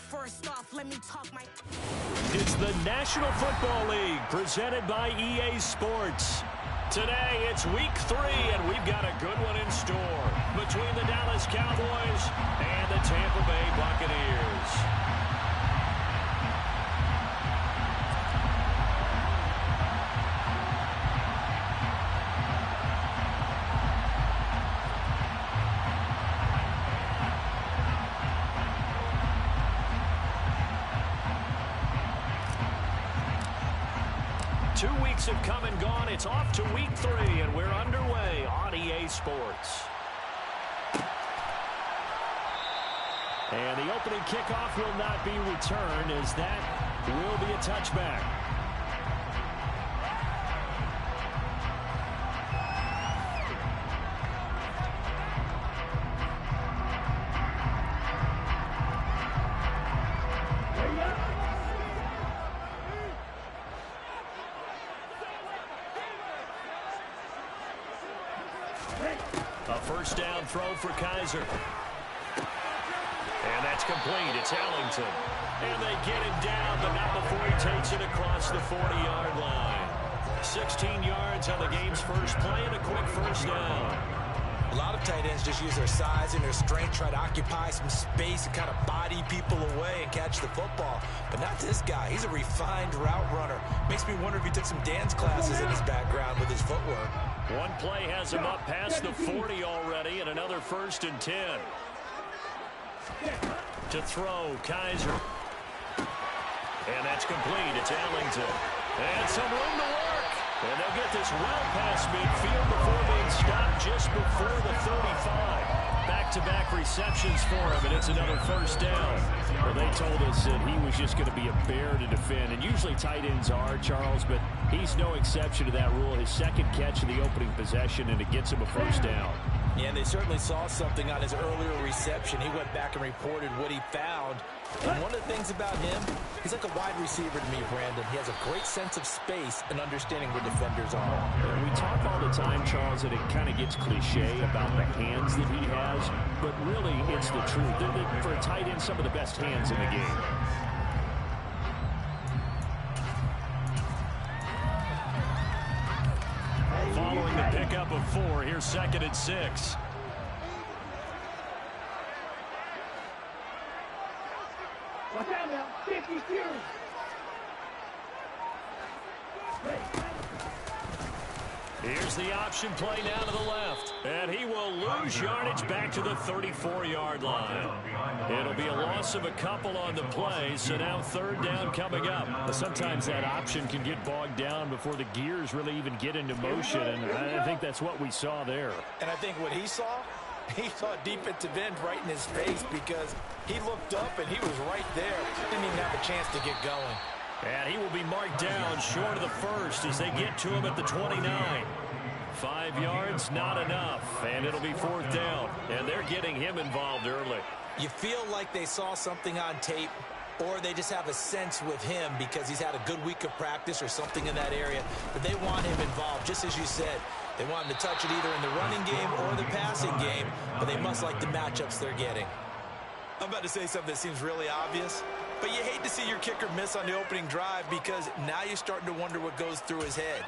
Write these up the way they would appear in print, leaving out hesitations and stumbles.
First off, let me talk my... It's the National Football League presented by EA Sports. Today, it's week 3, and we've got a good one in store between the Dallas Cowboys and the Tampa Bay Buccaneers. Have come and gone. It's off to week 3, and we're underway on EA Sports. And the opening kickoff will not be returned, as that will be a touchback. A first down throw for Kaiser. And that's complete. It's Ellington. And they get him down, but not before he takes it across the 40-yard line. 16 yards on the game's first play and a quick first down. A lot of tight ends just use their size and their strength, try to occupy some space and kind of body people away and catch the football. But not this guy. He's a refined route runner. Makes me wonder if he took some dance classes in his background with his footwork. One play has him up past the 40 already, and another 1st and 10. To throw, Kaiser. And that's complete. It's Ellington. And some room to work. And they'll get this well past midfield before being stopped just before the 35. back-to-back receptions for him, and it's another first down. Well, they told us that he was just going to be a bear to defend, and usually tight ends are, Charles, but he's no exception to that rule. His second catch of the opening possession, and it gets him a first down. Yeah, and they certainly saw something on his earlier reception. He went back and reported what he found. And one of the things about him, he's like a wide receiver to me, Brandon. He has a great sense of space and understanding where defenders are. We talk all the time, Charles, that it kind of gets cliche about the hands that he has, but really it's the truth. For a tight end, some of the best hands in the game. Following the pickup of 4, here's 2nd and 6. Watch out now, 50 Fury. Here's the option play now to the left. And he will lose yardage back to the 34-yard line. It'll be a loss of a couple on the play, so now 3rd down coming up. Sometimes that option can get bogged down before the gears really even get into motion, and I think that's what we saw there. And I think what he saw defensive end right in his face because he looked up and he was right there. Didn't even have a chance to get going. And he will be marked down short of the first as they get to him at the 29. 5 yards, not enough, and it'll be 4th down. And they're getting him involved early. You feel like they saw something on tape, or they just have a sense with him because he's had a good week of practice or something in that area. But they want him involved, just as you said. They want him to touch it either in the running game or the passing game, but they must like the matchups they're getting. I'm about to say something that seems really obvious, but you hate to see your kicker miss on the opening drive because now you're starting to wonder what goes through his head.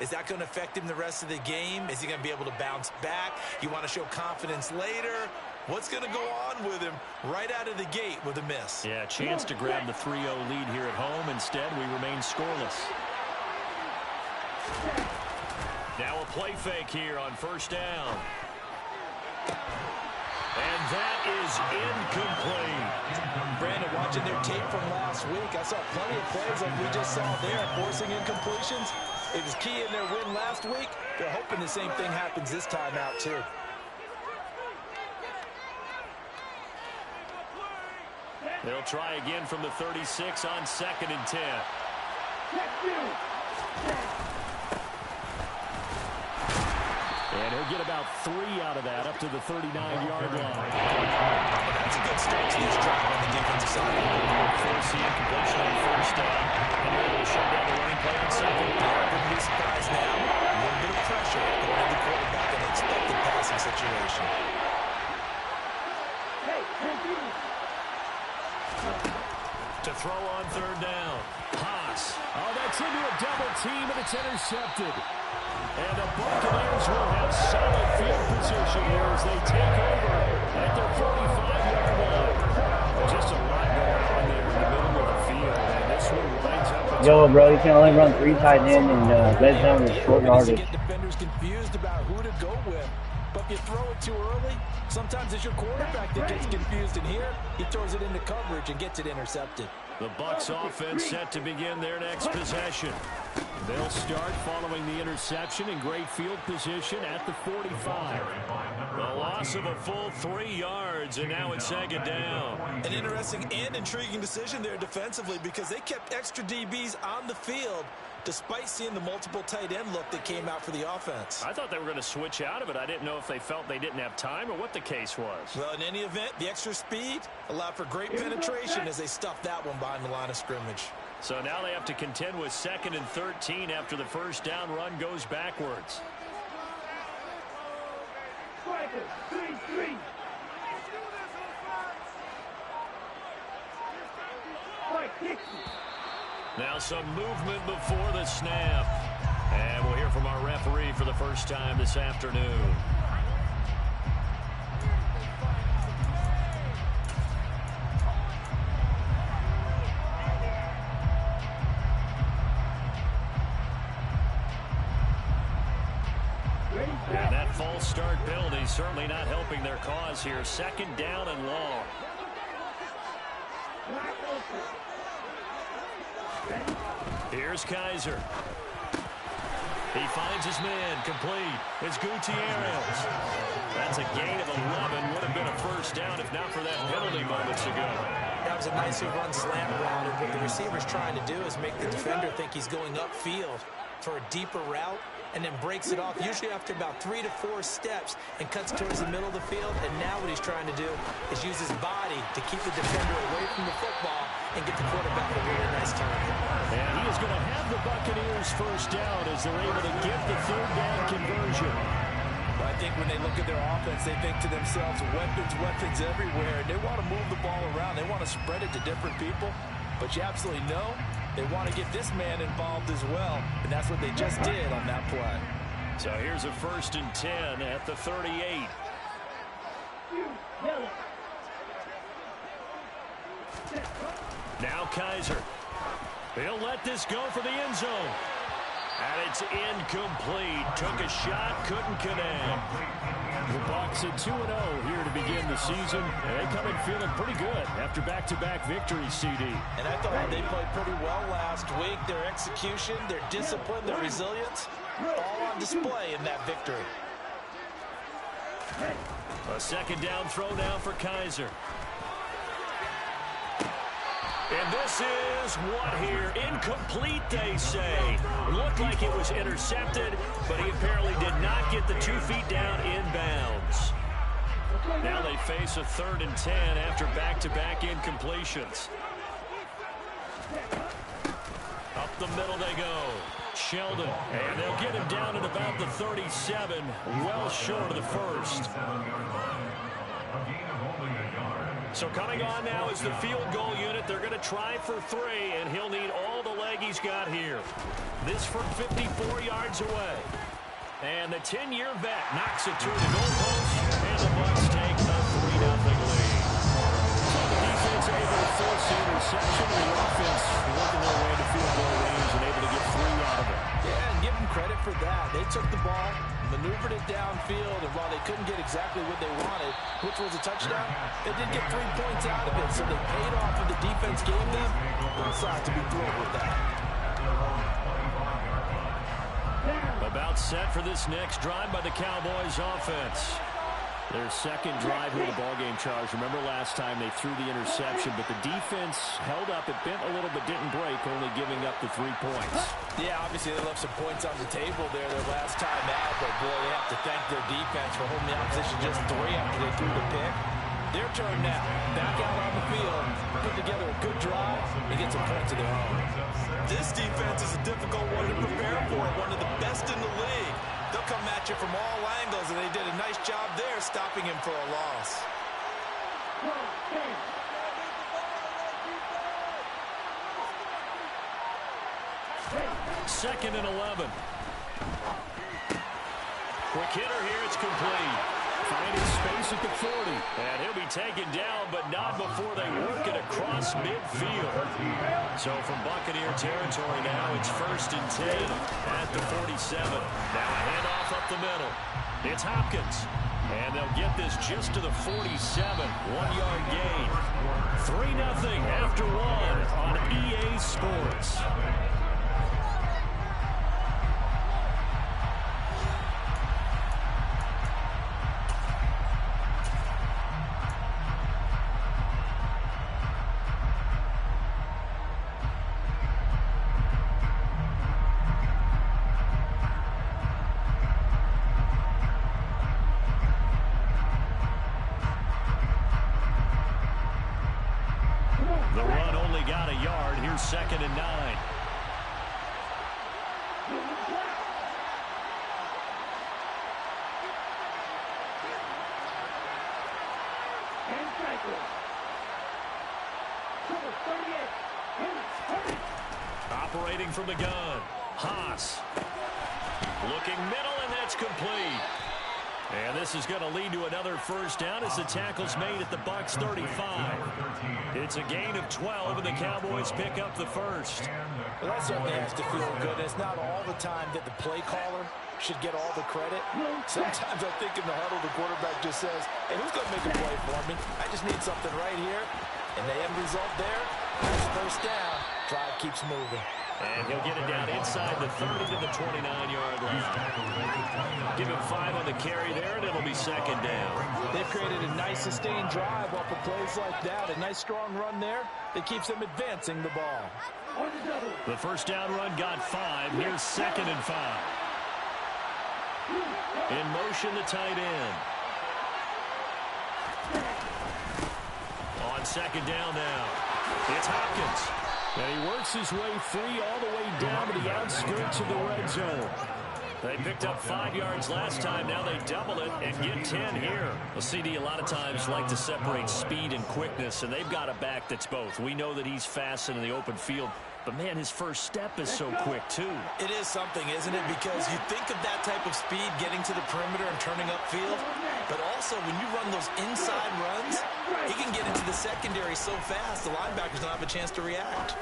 Is that going to affect him the rest of the game? Is he going to be able to bounce back? You want to show confidence later? What's going to go on with him right out of the gate with a miss? Yeah, a chance to grab the 3-0 lead here at home. Instead, we remain scoreless. Now a play fake here on 1st down. And that is incomplete. Brandon, watching their tape from last week, I saw plenty of plays like we just saw there, forcing incompletions. It was key in their win last week. They're hoping the same thing happens this time out, too. They'll try again from the 36 on 2nd and 10. And he'll get about 3 out of that up to the 39-yard line. That's a good start to this drive on the defensive side. Force the incompletion on 1st down. And they're able to shut down the running play on 2nd. Wouldn't be surprised now. A little bit of pressure going to the quarterback in an expected passing situation. To throw on 3rd down. Haas. Oh, that's into a double team, and it's intercepted. And the Buccaneers will have solid field position here as they take over at their 45-yard line. Just a lot going on there in the middle of the field, and this one lines up. Yo, bro, you can only run 3 tight end and red zone is short yardage. Get defenders confused about who to go with. But if you throw it too early, sometimes it's your quarterback that gets confused. And here, he throws it into coverage and gets it intercepted. The Bucs offense set to begin their next possession. They'll start following the interception in great field position at the 45. The loss of a full 3 yards, and now it's 2nd down. An interesting and intriguing decision there defensively because they kept extra DBs on the field despite seeing the multiple tight end look that came out for the offense. I thought they were going to switch out of it. I didn't know if they felt they didn't have time or what the case was. Well, in any event, the extra speed allowed for great penetration as they stuffed that one behind the line of scrimmage. So now they have to contend with 2nd and 13 after the 1st down run goes backwards. Striker, 3-3. Now some movement before the snap. And we'll hear from our referee for the first time this afternoon. And that false start penalty certainly not helping their cause here. 2nd down and long. Here's Kaiser. He finds his man, complete. It's Gutierrez. That's a gain of 11. Would have been a first down if not for that penalty moments ago. That was a nicely run slant route, and what the receiver's trying to do is make the defender think he's going upfield for a deeper route, and then breaks it off, usually after about 3 to 4 steps, and cuts towards the middle of the field. And now what he's trying to do is use his body to keep the defender away from the football and get the quarterback a really nice target. And he is going to have the Buccaneers first down as they're able to get the third down conversion. Well, I think when they look at their offense, they think to themselves, weapons everywhere, and they want to move the ball around. They want to spread it to different people, but you absolutely know they want to get this man involved as well, and that's what they just did on that play. So here's a 1st and 10 at the 38. Now Kaiser. He'll let this go for the end zone. And it's incomplete. Took a shot, couldn't connect. The Bucs at 2-0 here to begin the season. And they come in feeling pretty good after back-to-back victories, CD. And I thought they played pretty well last week. Their execution, their discipline, their resilience, all on display in that victory. A 2nd down throw now for Kaiser. And this is what here? Incomplete, they say. Looked like it was intercepted, but he apparently did not get the 2 feet down inbounds. Now they face a 3rd and 10 after back-to-back incompletions. Up the middle they go. Sheldon, and they'll get him down at about the 37, well short of the first. So coming on now is the field goal unit. They're going to try for 3, and he'll need all the leg he's got here. This from 54 yards away. And the 10-year vet knocks it to the goalpost, and the Bucs take a 3-0 lead. So the defense able to force the interception, and the offense working their way to field goal range and able to get 3 out of it. Yeah, and give them credit for that. They took the ball, maneuvered it downfield, and while they couldn't get exactly what they wanted, which was a touchdown, they did get 3 points out of it, so they paid off what the defense gave them. Both sides to be thrilled with that. About set for this next drive by the Cowboys offense. Their 2nd drive here in the ballgame, Charles. Remember last time they threw the interception, but the defense held up. It bent a little but didn't break, only giving up the 3 points. Yeah, obviously they left some points on the table there their last time out, but boy, they have to thank their defense for holding the opposition just 3 after they threw the pick. Their turn now. Back out on the field, put together a good drive, and get some points of their own. This defense is a difficult one to prepare for, one of the best in the league. They'll come at you from all angles, and they did a nice job there stopping him for a loss. 2nd and 11. Quick hitter here, it's complete. Finding space at the 40. And he'll be taken down, but not before they work it across midfield. So from Buccaneer territory now, it's 1st and 10 at the 47. Now a handoff up the middle. It's Hopkins. And they'll get this just to the 47. 1-yard gain. 3-0 after 1 on EA Sports. The run only got a yard. Here's 2nd and 9. Operating from the gun. Haas. Looking middle, and that's complete. And this is going to lead to another first down as the tackle's made at the Bucs 35. It's a gain of 12, and the Cowboys pick up the first. Well, that certainly has to feel good. It's not all the time that the play caller should get all the credit. Sometimes I think in the huddle, the quarterback just says, hey, who's going to make a play for me? I just need something right here. And the end result there, that's first down. Drive keeps moving. And he'll get it down inside the 30 to the 29-yard line. Give him 5 on the carry there, and it'll be second down. They've created a nice sustained drive off of plays like that. A nice strong run there that keeps them advancing the ball. The first down run got 5. Here's 2nd and 5. In motion, the tight end. On second down now, it's Hopkins. And he works his way free all the way down to the outskirts of the red zone. They picked up 5 yards last time. Now they double it and get 10 here. Well, CD a lot of times like to separate speed and quickness, and they've got a back that's both. We know that he's fast in the open field, but, man, his first step is so quick, too. It is something, isn't it? Because you think of that type of speed getting to the perimeter and turning upfield, but also when you run those inside runs, he can get into the secondary so fast the linebackers don't have a chance to react.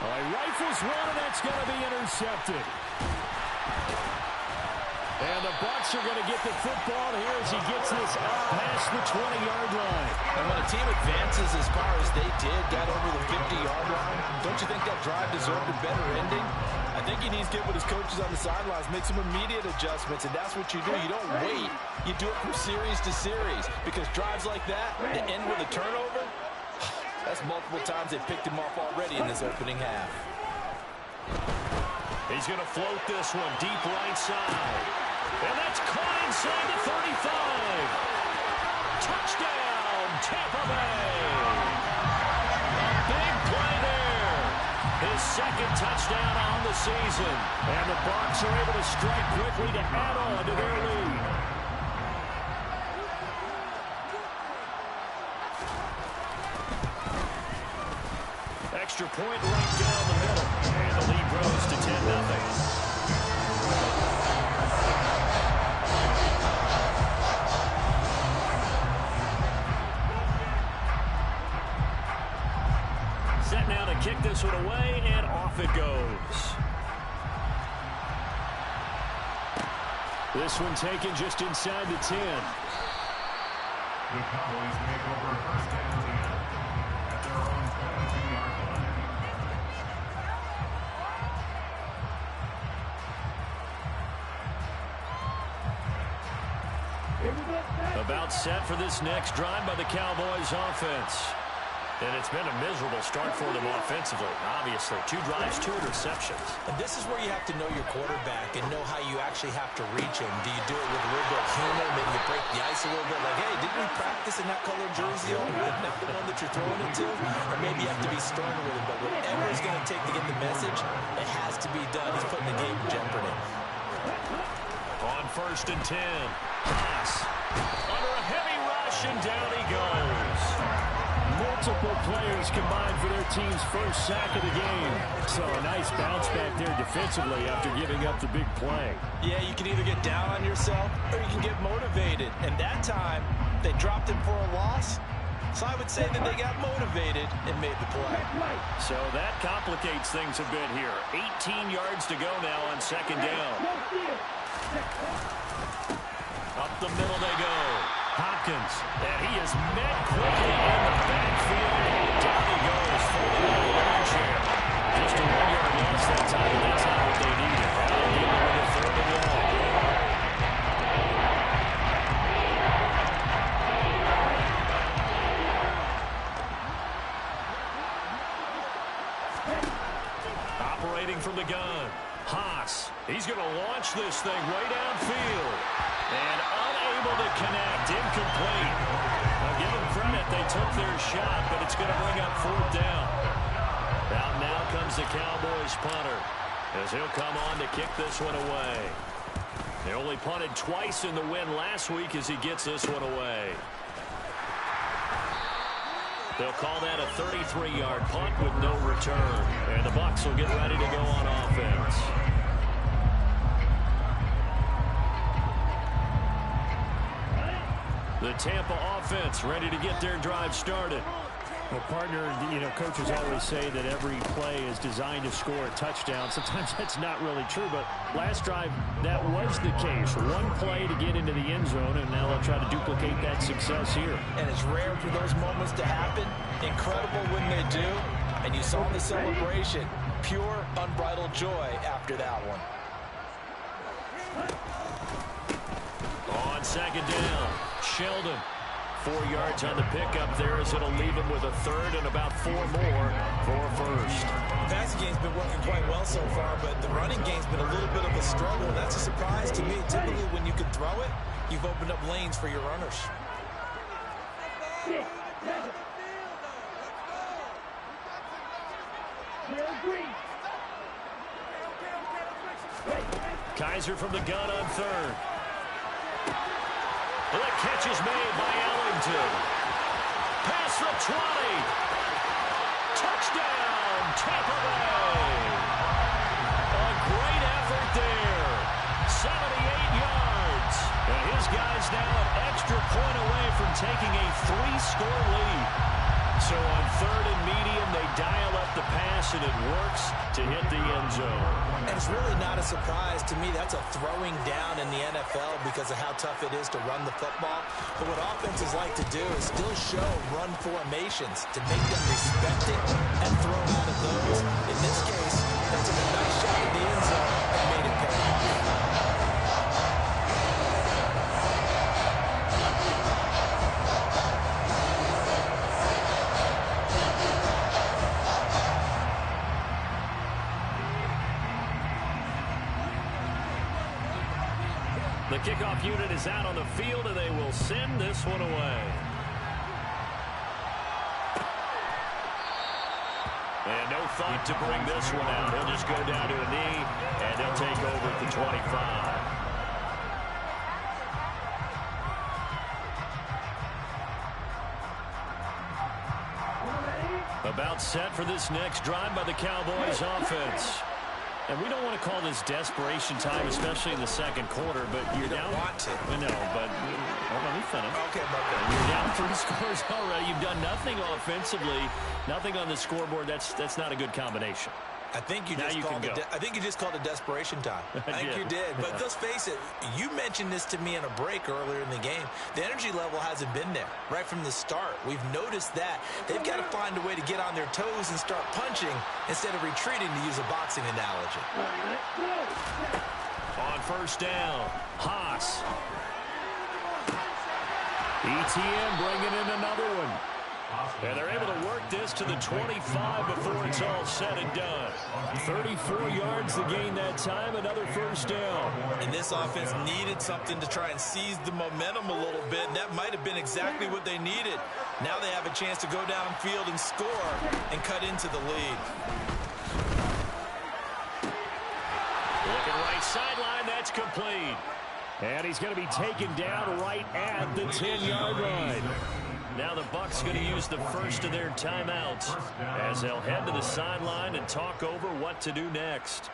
All right, rifles one, and that's going to be intercepted. And the Bucs are going to get the football here as he gets this up past the 20-yard line. And when a team advances as far as they did, got over the 50-yard line, don't you think that drive deserved a better ending? I think he needs to get with his coaches on the sidelines, make some immediate adjustments, and that's what you do. You don't wait. You do it from series to series, because drives like that that end with a turnover, that's multiple times they picked him off already in this opening half. He's going to float this one deep right side. And that's caught inside the 35. Touchdown, Tampa Bay. Big play there. His second touchdown on the season. And the Bucs are able to strike quickly to add on to their lead. Extra point right down the middle. And the lead grows to 10-0. Set now to kick this one away, and off it goes. This one taken just inside the 10. The Cowboys take over first and 10 at their own 22-yard line. About set for this next drive by the Cowboys offense. And it's been a miserable start for them offensively, obviously. 2 drives, 2 interceptions. And this is where you have to know your quarterback and know how you actually have to reach him. Do you do it with a little bit of humor? Maybe you break the ice a little bit, like, hey, didn't we practice in that color jersey already? Isn't that the one that you're throwing it to? Or maybe you have to be stern with him. But whatever it's going to take to get the message, it has to be done. He's putting the game in jeopardy. On first and 10. Pass. Under a heavy rush, and down he goes. Multiple players combined for their team's first sack of the game. So a nice bounce back there defensively after giving up the big play. Yeah, you can either get down on yourself or you can get motivated. And that time, they dropped him for a loss. So I would say that they got motivated and made the play. So that complicates things a bit here. 18 yards to go now on second down. Up the middle they go. Hopkins, and he is met quickly in the backfield. Down he goes, falling out of the armchair. Just a 1-yard loss that time, and that's not what they needed. That'll give him the 3rd and long. Operating from the gun, Haas. He's going to launch this thing way downfield. And unable to connect, incomplete. Now give them credit, they took their shot, but it's going to bring up 4th down. Now comes the Cowboys punter, as he'll come on to kick this one away. They only punted twice in the win last week as he gets this one away. They'll call that a 33-yard punt with no return. And the Bucs will get ready to go on offense. The Tampa offense ready to get their drive started. Well, partner, coaches always say that every play is designed to score a touchdown. Sometimes that's not really true, but last drive, that was the case. One play to get into the end zone, and now they'll try to duplicate that success here. And it's rare for those moments to happen. Incredible when they do. And you saw the celebration. Pure, unbridled joy after that one. On second down, Sheldon. 4 yards on the pickup there as it'll leave him with a third and about 4 more for a first. The passing game's been working quite well so far, but the running game's been a little bit of a struggle. That's a surprise to me. Typically, when you can throw it, you've opened up lanes for your runners. Kaiser from the gun on third. And the catch is made by Ellington. Past the 20. Touchdown, Tampa Bay. A great effort there. 78 yards. And his guys now an extra point away from taking a 3-score lead. So on third and medium, they dial up the pass, and it works to hit the end zone. And it's really not a surprise to me. That's a throwing down in the NFL because of how tough it is to run the football. But what offenses like to do is still show run formations to make them respect it and throw out of those. In this case, they took a nice shot at the end zone and made it pay off. The kickoff unit is out on the field, and they will send this one away. And no thought to bring this one out. He'll just go down to a knee, and they'll take over at the 25. About set for this next drive by the Cowboys offense. And we don't want to call this desperation time, especially in the second quarter, but you're down. You don't want to. I know, but let me finish. Okay, You're down 3 scores already. You've done nothing offensively, nothing on the scoreboard. That's not a good combination. I think you just called it desperation time. I think you did. But let's face it, you mentioned this to me in a break earlier in the game. The energy level hasn't been there right from the start. We've noticed that. They've got to find a way to get on their toes and start punching instead of retreating, to use a boxing analogy. On first down, Haas. ETN bringing in another one. And they're able to work this to the 25 before it's all said and done. 34 yards to gain that time, another first down. And this offense needed something to try and seize the momentum a little bit, and that might have been exactly what they needed. Now they have a chance to go downfield and score and cut into the lead. Looking right sideline, that's complete. And he's going to be taken down right at the 10-yard line. Now the Bucs going to use the first of their timeouts as they'll head to the sideline and talk over what to do next.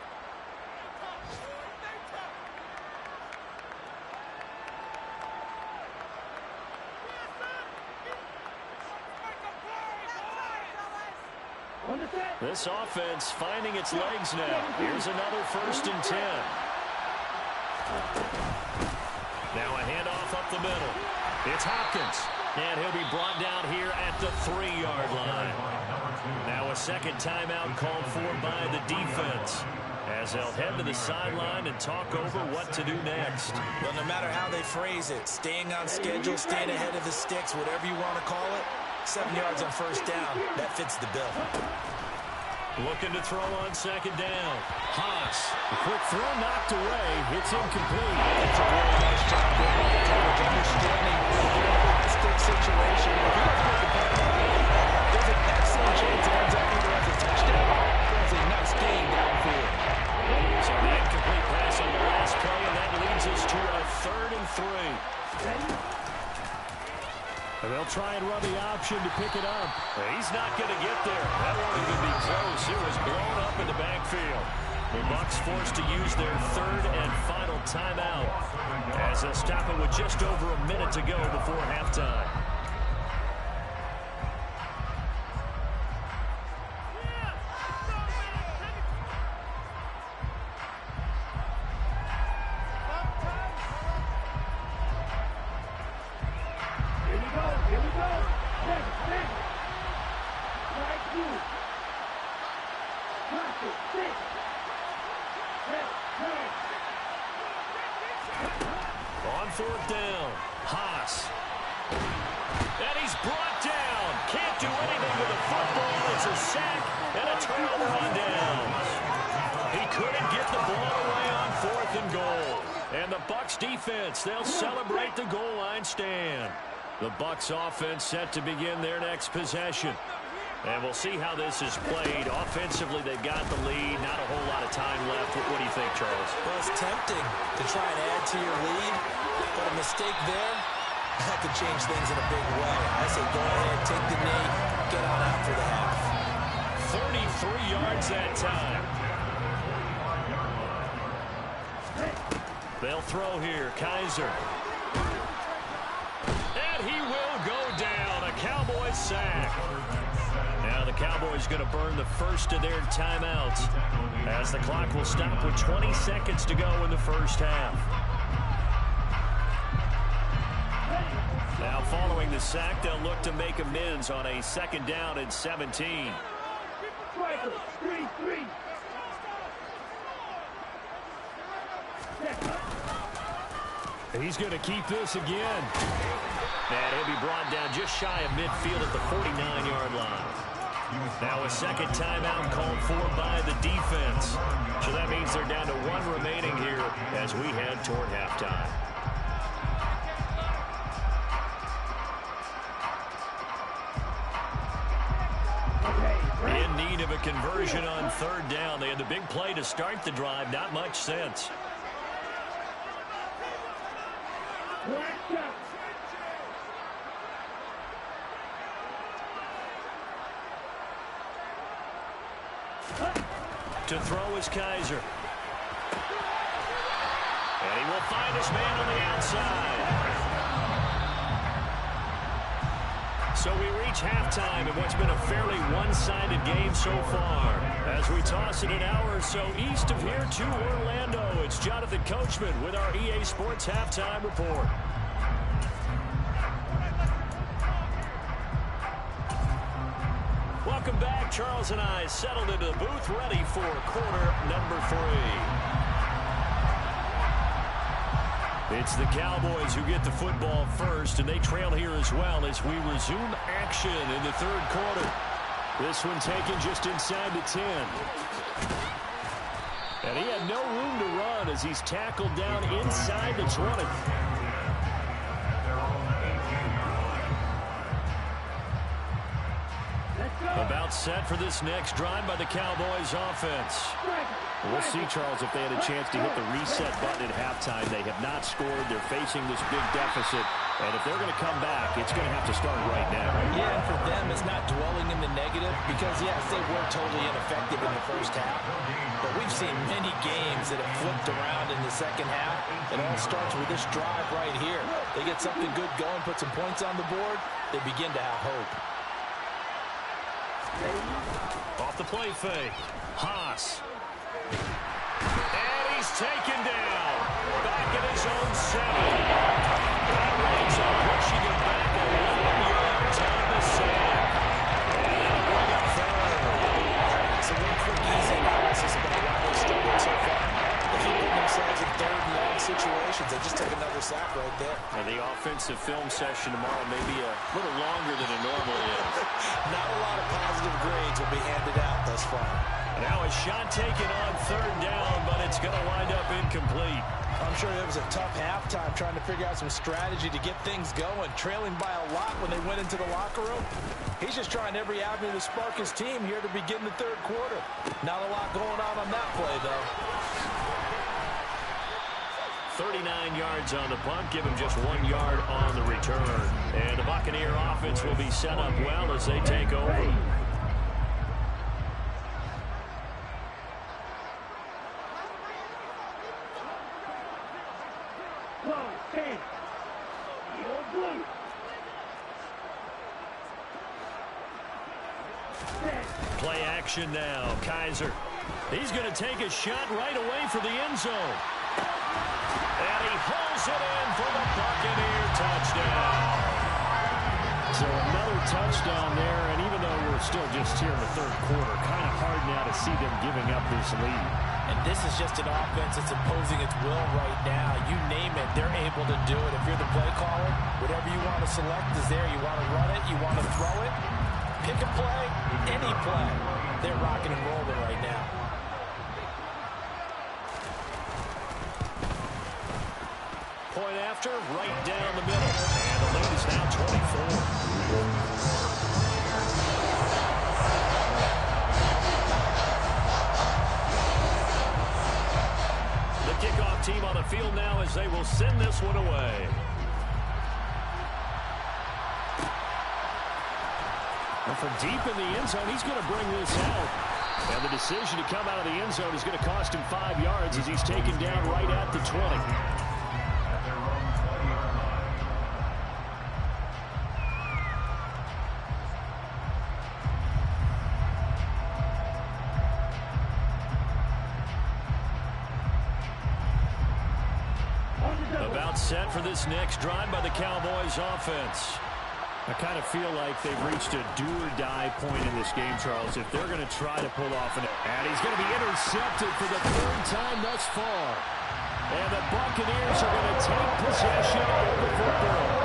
This offense finding its legs now. Here's another 1st and 10. Now a handoff up the middle. It's Hopkins. And he'll be brought down here at the 3-yard line. Now a second timeout called for by the defense as they'll head to the sideline and talk over what to do next. Well, no matter how they phrase it, staying on schedule, staying ahead of the sticks, whatever you want to call it, 7 yards on first down, that fits the bill. Looking to throw on second down. Haas, a quick throw knocked away. It's incomplete. That's a really nice job there by the coverage, understanding high-stakes situation. If he doesn't make the play, there's an excellent chance it ends up either as a touchdown or as a nice gain downfield. So the incomplete pass on the last play, and that leads us to a 3rd and 3. And they'll try and run the option to pick it up. He's not going to get there. That won't even be close. It was blown up in the backfield. The Bucs forced to use their 3rd and final timeout as they'll stop it with just over a minute to go before halftime. sack and a turnover on downs. He couldn't get the ball away on 4th and goal. And the Bucs defense, they'll celebrate the goal line stand. The Bucs offense set to begin their next possession. And we'll see how this is played. Offensively, they've got the lead. Not a whole lot of time left. What do you think, Charles? Well, it's tempting to try and add to your lead, but a mistake there, that could change things in a big way. I say go ahead, take the knee, get on out for the half. 33 yards that time. They'll throw here. Kaiser. And he will go down. A Cowboys sack. Now the Cowboys going to burn the first of their timeouts as the clock will stop with 20 seconds to go in the first half. Now following the sack, they'll look to make amends on a 2nd down and 17. Strikers, 3-3. He's going to keep this again. And he'll be brought down just shy of midfield at the 49-yard line. Now a second timeout called for by the defense. So that means they're down to 1 remaining here as we head toward halftime. In need of a conversion on 3rd down. They had the big play to start the drive. Not much sense. To throw is Kaiser. And he will find his man on the outside. So we reach halftime in what's been a fairly one-sided game so far. As we toss it an hour or so east of here to Orlando, it's Jonathan Coachman with our EA Sports Halftime Report. Welcome back. Charles and I settled into the booth, ready for quarter number 3. It's the Cowboys who get the football first, and they trail here as well as we resume action in the 3rd quarter. This one taken just inside the 10. And he had no room to run as he's tackled down inside the 20. About set for this next drive by the Cowboys offense. We'll see, Charles, if they had a chance to hit the reset button at halftime. They have not scored. They're facing this big deficit. And if they're going to come back, it's going to have to start right now. Yeah, and for them, it's not dwelling in the negative because, yes, they were totally ineffective in the first half. But we've seen many games that have flipped around in the second half. It all starts with this drive right here. They get something good going, put some points on the board, they begin to have hope. Off the play fake. Haas. And he's taken down. Back at his own 7. That winds up pushing him back 11 yards on the sack. And that'll bring up 3rd. So one quick, easy analysis about why they're struggling so far. They keep putting themselves in 3rd and long situations. They just took another sack right there. And the offensive film session tomorrow may be a little longer than it normally is. Not a lot of positive grades will be handed out thus far. Now a shot taken on 3rd down, but it's going to wind up incomplete. I'm sure it was a tough halftime trying to figure out some strategy to get things going, trailing by a lot when they went into the locker room. He's just trying every avenue to spark his team here to begin the 3rd quarter. Not a lot going on that play, though. 39 yards on the punt, give him just 1 yard on the return. And the Buccaneer offense will be set up well as they take over. Play action now. Kaiser. He's going to take a shot right away for the end zone. And he hauls it in for the Buccaneer touchdown. So another touchdown there, and even though we're still just here in the 3rd quarter, kind of hard now to see them giving up this lead. And this is just an offense that's imposing its will right now. You name it, they're able to do it. If you're the play caller, whatever you want to select is there. You want to run it, you want to throw it, pick a play, any play. They're rocking and rolling right now. Point after, right down the middle. And the lead is now 24. Kickoff team on the field now as they will send this one away. And from deep in the end zone, he's going to bring this out. And the decision to come out of the end zone is going to cost him 5 yards as he's taken down right at the 20. At their own 20-yard line. About set for this next drive by the Cowboys offense. I kind of feel like they've reached a do-or-die point in this game, Charles, if they're going to try to pull off an... And he's going to be intercepted for the 3rd time thus far. And the Buccaneers are going to take possession of the football.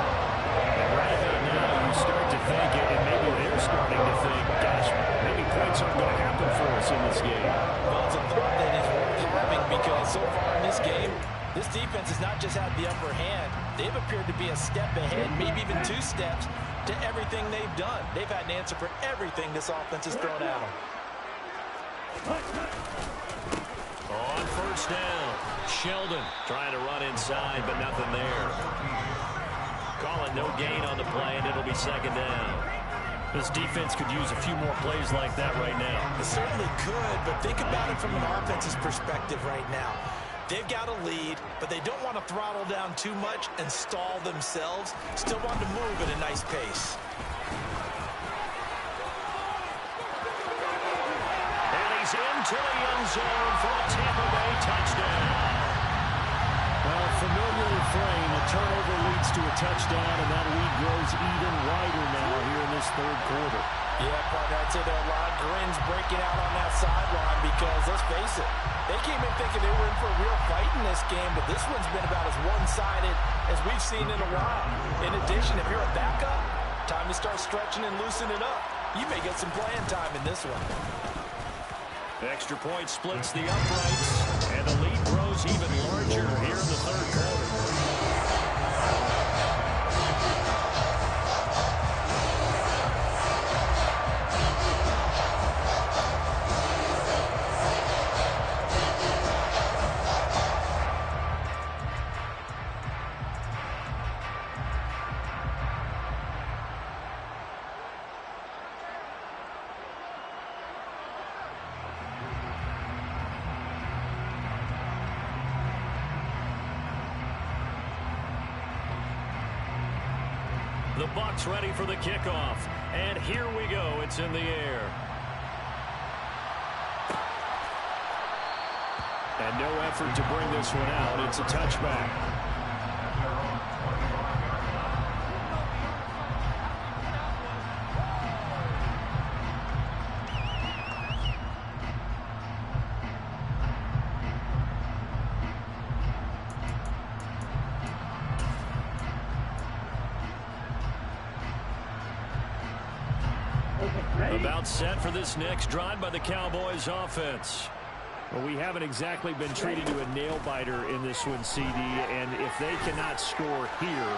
And right about now, you start to think it, and maybe they're starting to think, gosh, maybe points aren't going to happen for us in this game. Well, it's a thought that is worth having because so far in this game, this defense has not just had the upper hand. They've appeared to be a step ahead, maybe even 2 steps, to everything they've done. They've had an answer for everything this offense has thrown at them. On first down, Sheldon trying to run inside, but nothing there. Calling no gain on the play, and it'll be 2nd down. This defense could use a few more plays like that right now. It certainly could, but think about it from an offense's perspective right now. They've got a lead, but they don't want to throttle down too much and stall themselves. Still want to move at a nice pace. And he's into the end zone for a Tampa Bay touchdown. Well, familiar refrain. A turnover leads to a touchdown, and that lead grows even wider now here in this 3rd quarter. Yeah, partner, I'd say there are a lot of grins breaking out on that sideline because, let's face it, they came in thinking they were in for a real fight in this game, but this one's been about as one-sided as we've seen in a while. In addition, if you're a backup, time to start stretching and loosening up. You may get some playing time in this one. Extra point splits the uprights, and the lead grows even larger here in the 3rd quarter. The Bucs ready for the kickoff. And here we go. It's in the air. And no effort to bring this one out. It's a touchback. About set for this next drive by the Cowboys offense. Well, we haven't exactly been treated to a nail-biter in this one, CD, and if they cannot score here,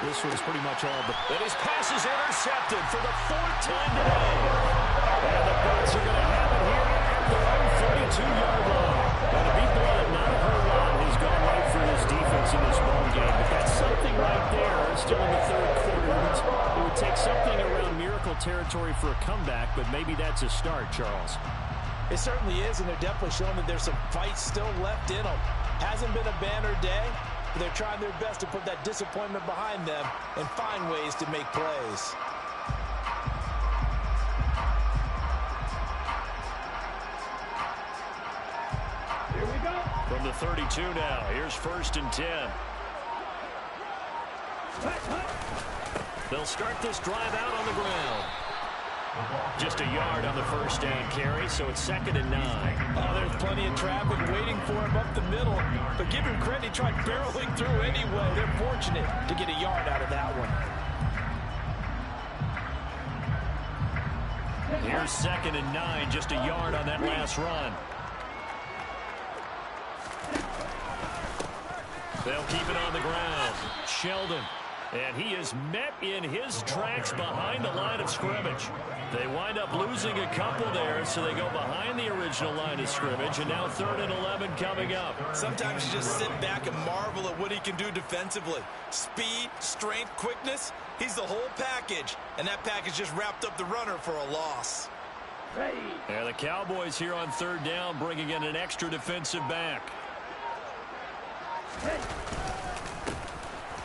this one's pretty much all but... And his pass is intercepted for the 4th time today. And the Bucs are going to have it here at their own 42-yard line. Now, to be blunt, not a whole lot has gone right for this defense in this ball game, but that's something right there. Still in the 3rd quarter. It would take something around miracle territory for a comeback, but maybe that's a start, Charles. It certainly is, and they're definitely showing that there's some fight still left in them. Hasn't been a banner day, but they're trying their best to put that disappointment behind them and find ways to make plays. Here we go. From the 32 now, here's 1st and 10. They'll start this drive out on the ground. Just a yard on the 1st down carry, so it's 2nd and 9. Oh, there's plenty of traffic waiting for him up the middle, but give him credit, he tried barreling through anyway. They're fortunate to get a yard out of that one. Here's 2nd and 9, just a yard on that last run. They'll keep it on the ground. Sheldon. And he is met in his tracks behind the line of scrimmage. They wind up losing a couple there, so they go behind the original line of scrimmage, and now 3rd and 11 coming up. Sometimes you just sit back and marvel at what he can do defensively. Speed, strength, quickness, he's the whole package. And that package just wrapped up the runner for a loss. Yeah, the Cowboys here on 3rd down, bringing in an extra defensive back.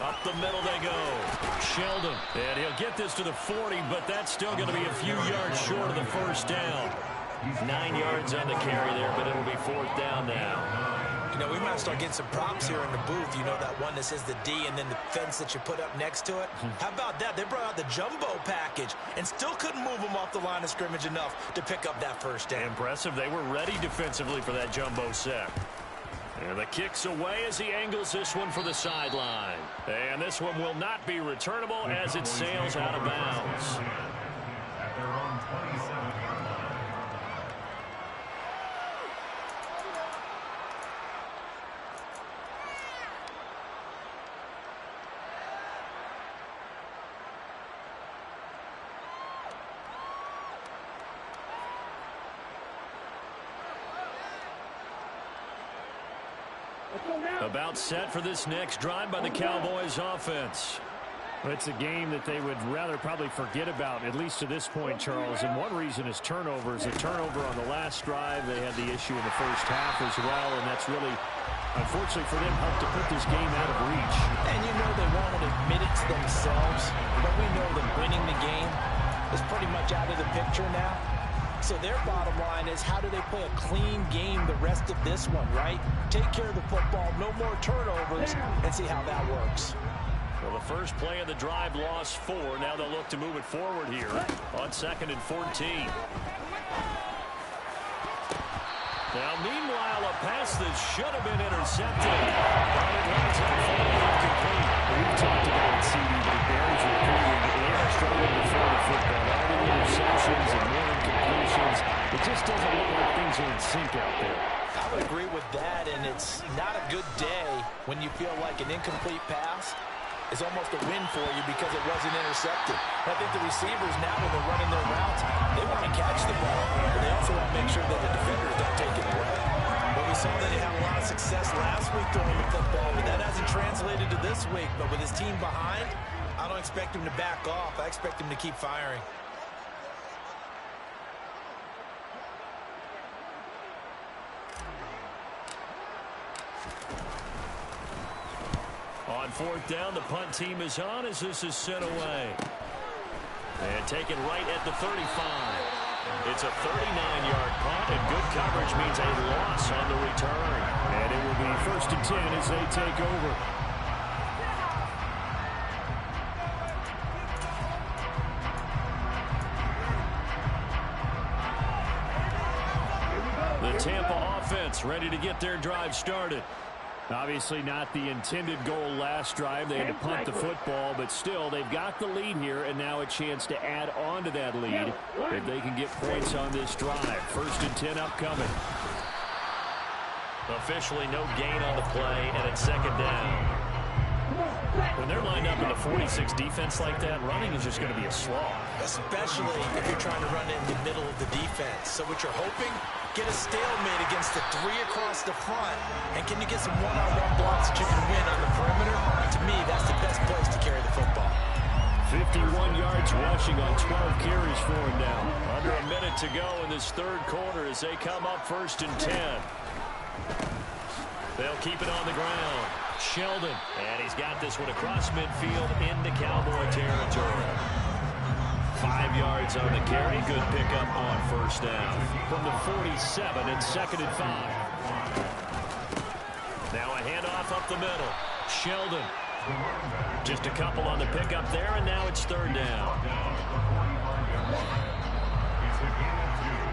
Up the middle they go. Sheldon. And he'll get this to the 40, but that's still going to be a few yards short of the 1st down. 9 yards on the carry there, but it'll be 4th down now. You know, we might start getting some props here in the booth. You know, that one that says the D and then the fence that you put up next to it? How about that? They brought out the jumbo package and still couldn't move them off the line of scrimmage enough to pick up that 1st down. Impressive. They were ready defensively for that jumbo set. And the kick's away as he angles this one for the sideline. And this one will not be returnable as it sails out of bounds. At their own 27-yard line. About set for this next drive by the Cowboys offense. It's a game that they would rather probably forget about, at least to this point, Charles. And one reason is turnovers. A turnover on the last drive. They had the issue in the 1st half as well, and that's really, unfortunately for them, helped to put this game out of reach. And you know they won't admit it to themselves, but we know that winning the game is pretty much out of the picture now. So their bottom line is, how do they play a clean game the rest of this one, right? Take care of the football, no more turnovers, and see how that works. Well, the first play of the drive lost 4. Now they'll look to move it forward here on 2nd and 14. Now, meanwhile, a pass that should have been intercepted. But it runs out for incomplete. We've talked about it, CD, but it bears repeating. They are struggling to throw the football. All the interceptions and more incompletions. It just doesn't look like things are in sync out there. I would agree with that, and it's not a good day when you feel like an incomplete pass is almost a win for you because it wasn't intercepted. I think the receivers now, when they're running their routes, they want to catch the ball, but they also want to make sure that the defenders don't take it away. Well, we saw that he had a lot of success last week throwing the football, but that hasn't translated to this week. But with his team behind, I don't expect him to back off. I expect him to keep firing. On 4th down, the punt team is on as this is sent away. And taken right at the 35. It's a 39-yard punt, and good coverage means a loss on the return. And it will be 1st and 10 as they take over. The Tampa offense ready to get their drive started. Obviously not the intended goal last drive. They had to punt the football, but still, they've got the lead here, and now a chance to add on to that lead if they can get points on this drive. 1st and 10 upcoming. Officially no gain on the play, and it's 2nd down. When they're lined up in the 46 defense like that, running is just going to be a slog. Especially if you're trying to run it in the middle of the defense. So what you're hoping, get a stalemate against the 3 across the front. And can you get some one-on-one blocks that you can win on the perimeter? To me, that's the best place to carry the football. 51 yards rushing on 12 carries for him now. Under a minute to go in this 3rd quarter as they come up 1st and 10. They'll keep it on the ground. Sheldon, and he's got this one across midfield into Cowboy territory. 5 yards on the carry. Good pickup on 1st down. From the 47, it's 2nd and 5. Now a handoff up the middle. Sheldon. Just a couple on the pickup there, and now it's 3rd down.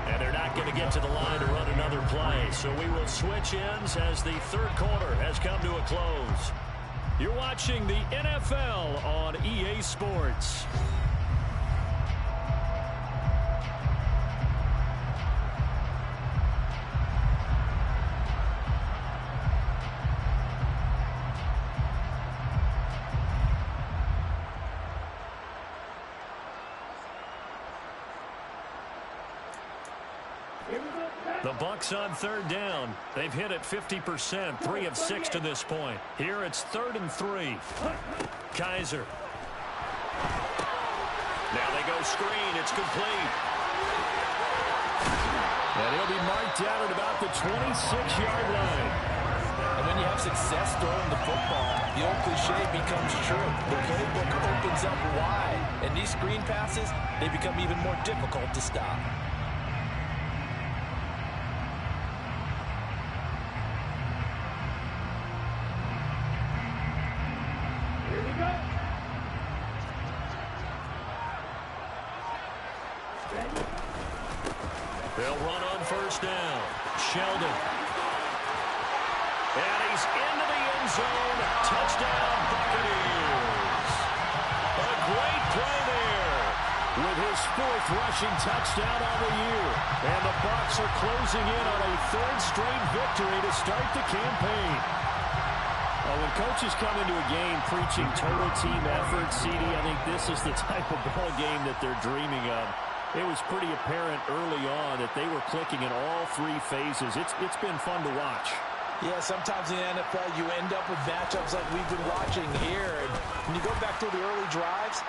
And they're not going to get to the line to run another play, so we will switch ends as the 3rd quarter has come to a close. You're watching the NFL on EA Sports. The Bucs on third down. They've hit it 50%, 3 of 6 to this point. Here it's 3rd and 3. Kaiser. Now they go screen. It's complete. And he'll be marked down at about the 26-yard line. And when you have success throwing the football, the old cliche becomes true. The playbook opens up wide. And these screen passes, they become even more difficult to stop. They'll run on first down. Sheldon. And he's into the end zone. Touchdown, Buccaneers. A great play there. With his 4th rushing touchdown on the year. And the Bucs are closing in on a 3rd straight victory to start the campaign. When coaches come into a game preaching total team effort, CD, I think this is the type of ball game that they're dreaming of. It was pretty apparent early on that they were clicking in all 3 phases. It's been fun to watch. Yeah, sometimes in the NFL you end up with matchups like we've been watching here. And when you go back to the early drives,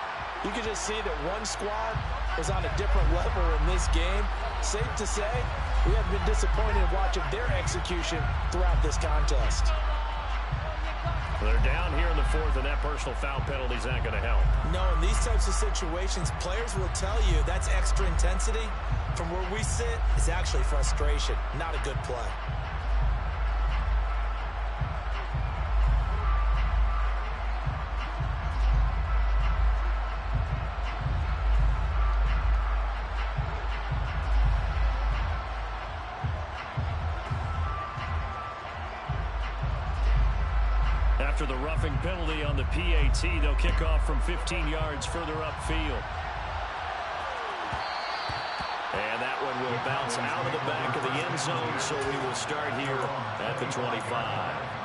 you can just see that one squad is on a different level in this game. Safe to say, we have been disappointed in watching their execution throughout this contest. They're down here in the 4th, and that personal foul penalty is not going to help. No, in these types of situations, players will tell you that's extra intensity. From where we sit, it's actually frustration, not a good play. After the roughing penalty on the PAT, they'll kick off from 15 yards further upfield. And that one will bounce out of the back of the end zone, so we will start here at the 25.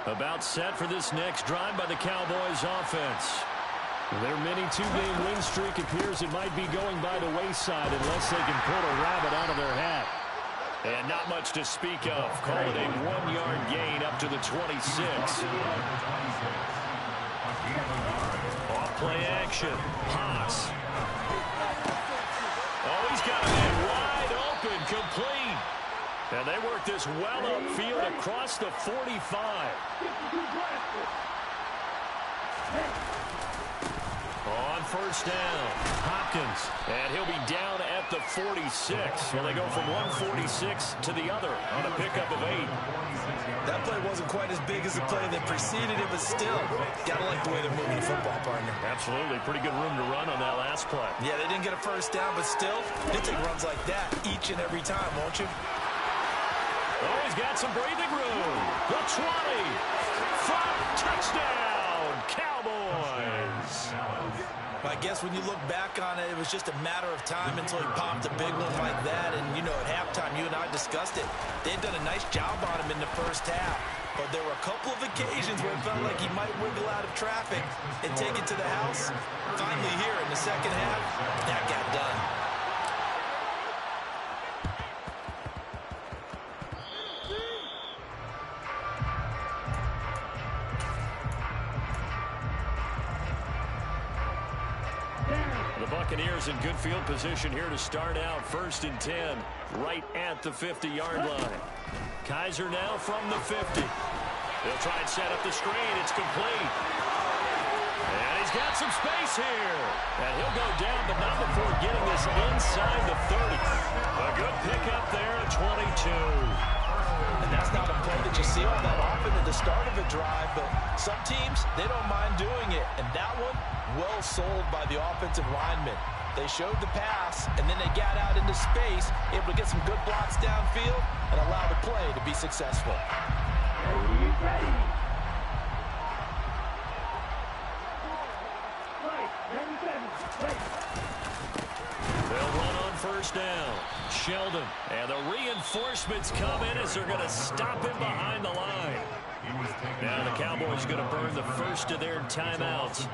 About set for this next drive by the Cowboys offense. Their mini 2-game win streak appears it might be going by the wayside unless they can pull a rabbit out of their hat. And not much to speak of. Call it a 1-yard gain up to the 26. Off play action. Haas. Oh, he's got a man wide open, complete. And they work this well upfield across the 45. On first down, Hopkins. And he'll be down at the 46. Well, they go from 146 to the other on a pickup of 8. That play wasn't quite as big as the play that preceded it, but still, gotta like the way they're moving the football, partner. Absolutely. Pretty good room to run on that last play. Yeah, they didn't get a first down, but still, they take runs like that each and every time, won't you? Oh, he's got some breathing room. The 20. Touchdown, Cowboys. I guess when you look back on it, it was just a matter of time until he popped a big one like that. And, you know, at halftime, you and I discussed it. They'd done a nice job on him in the first half. But there were a couple of occasions where it felt like he might wiggle out of traffic and take it to the house. Finally here in the second half, that got done. Buccaneers in good field position here to start out. 1st and 10, right at the 50-yard line. Kaiser now from the 50. They'll try and set up the screen. It's complete. And he's got some space here. And he'll go down, but not before getting this inside the 30. A good pickup there at 22. And that's not a play that you see all that often at the start of a drive, but some teams, they don't mind doing it. And that one, well sold by the offensive lineman. They showed the pass, and then they got out into space, able to get some good blocks downfield and allow the play to be successful. They'll run on first down. Sheldon. And the reinforcements come in as they're going to stop him behind the line. Now the Cowboys going to burn the first of their timeouts.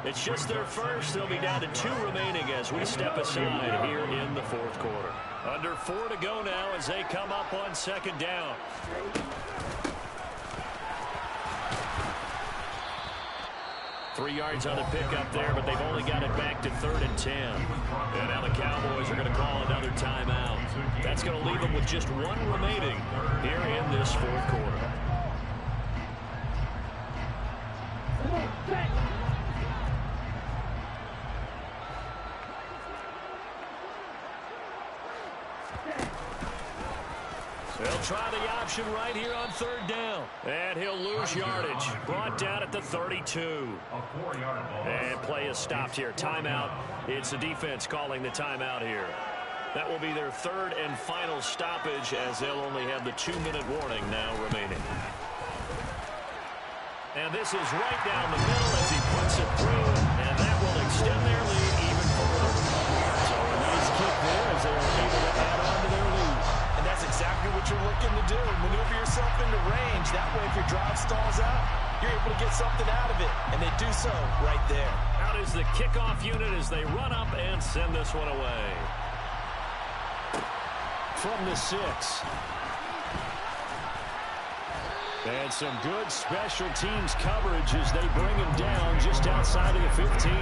It's just their first. They'll be down to 2 remaining as we step aside here in the fourth quarter. Under 4 to go now as they come up on second down. Three yards on the pickup there, but they've only got it back to 3rd and 10. And now the Cowboys are going to call another timeout. That's going to leave them with just 1 remaining here in this fourth quarter. They'll try the option right here on 3rd down. And he'll lose yardage. Brought down at the 32. And play is stopped here. Timeout. It's the defense calling the timeout here. That will be their 3rd and final stoppage as they'll only have the 2-minute warning now remaining. And this is right down the middle as he puts it through. And that will extend their lead even further. So a nice kick there as they are able to add on to their lead. And that's exactly what you're looking to do. Maneuver yourself into range. That way, if your drive stalls out, you're able to get something out of it. And they do so right there. Out is the kickoff unit as they run up and send this one away. From the 6. And some good special teams coverage as they bring him down just outside of the 15.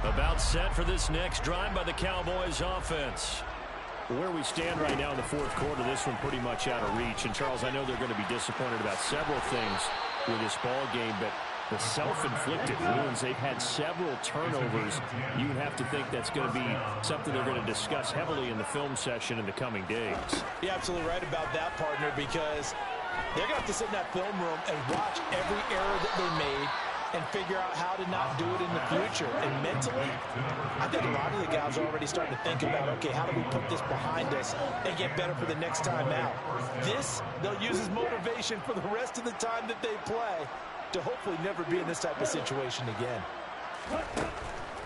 About set for this next drive by the Cowboys offense. Where we stand right now in the fourth quarter, this one pretty much out of reach. And, Charles, I know they're going to be disappointed about several things with this ball game, but the self-inflicted wounds, they've had several turnovers. You would have to think that's going to be something they're going to discuss heavily in the film session in the coming days. You're absolutely right about that, partner, because they're going to have to sit in that film room and watch every error that they made and figure out how to not do it in the future. And mentally, I think a lot of the guys are already starting to think about, okay, how do we put this behind us and get better for the next time out? This, they'll use as motivation for the rest of the time that they play to hopefully never be in this type of situation again.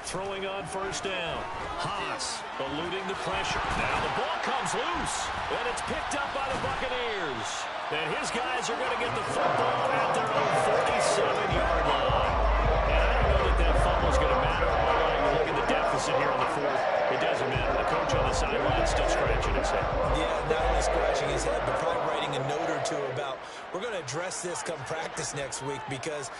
Throwing on first down. Haas eluding the pressure. Now the ball comes loose, and it's picked up by the Buccaneers. And his guys are going to get the football at their own 47-yard line. And I don't know that that fumble's going to matter. Although you look at the deficit here in the fourth, it doesn't matter. The coach on the sideline still scratching his head. Yeah, not only scratching his head, but probably writing a note or two about, we're going to address this come practice next week because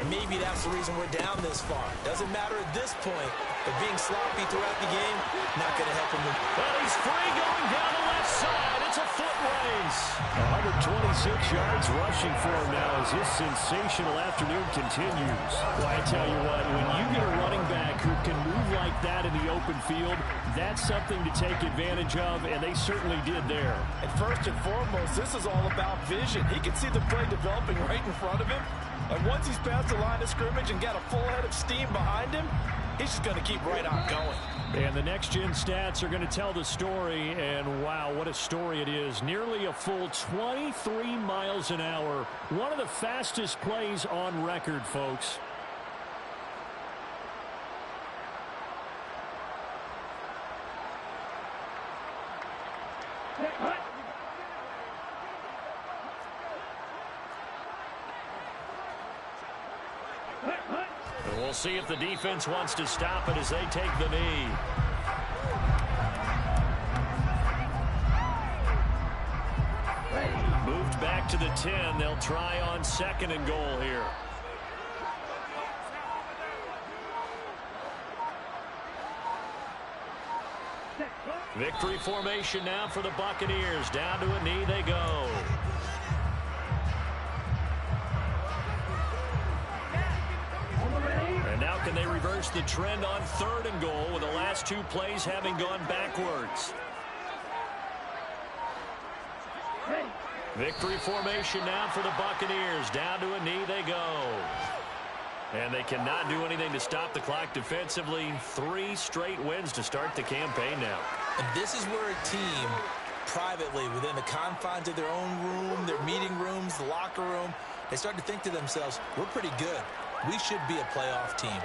maybe that's the reason we're down this far. Doesn't matter at this point, but being sloppy throughout the game, not going to help him. Well, he's free going down the left side. It's a foot race. 126 yards rushing for him now as his sensational afternoon continues. Well, I tell you what, when you get a running back who can move like that in the open field, that's something to take advantage of, and they certainly did there. And first and foremost, this is all about vision. He can see the play developing right in front of him. And once he's past the line of scrimmage and got a full head of steam behind him, he's just going to keep right on going. And the next-gen stats are going to tell the story, and wow, what a story it is. Nearly a full 23 miles an hour. One of the fastest plays on record, folks. And we'll see if the defense wants to stop it as they take the knee. Moved back to the 10. They'll try on 2nd and goal here. Victory formation now for the Buccaneers. Down to a knee they go. And now can they reverse the trend on 3rd and goal with the last 2 plays having gone backwards? Victory formation now for the Buccaneers. Down to a knee they go. And they cannot do anything to stop the clock defensively. 3 straight wins to start the campaign now. And this is where a team privately within the confines of their own room, their meeting rooms, the locker room. They start to think to themselves, we're pretty good. We should be a playoff team.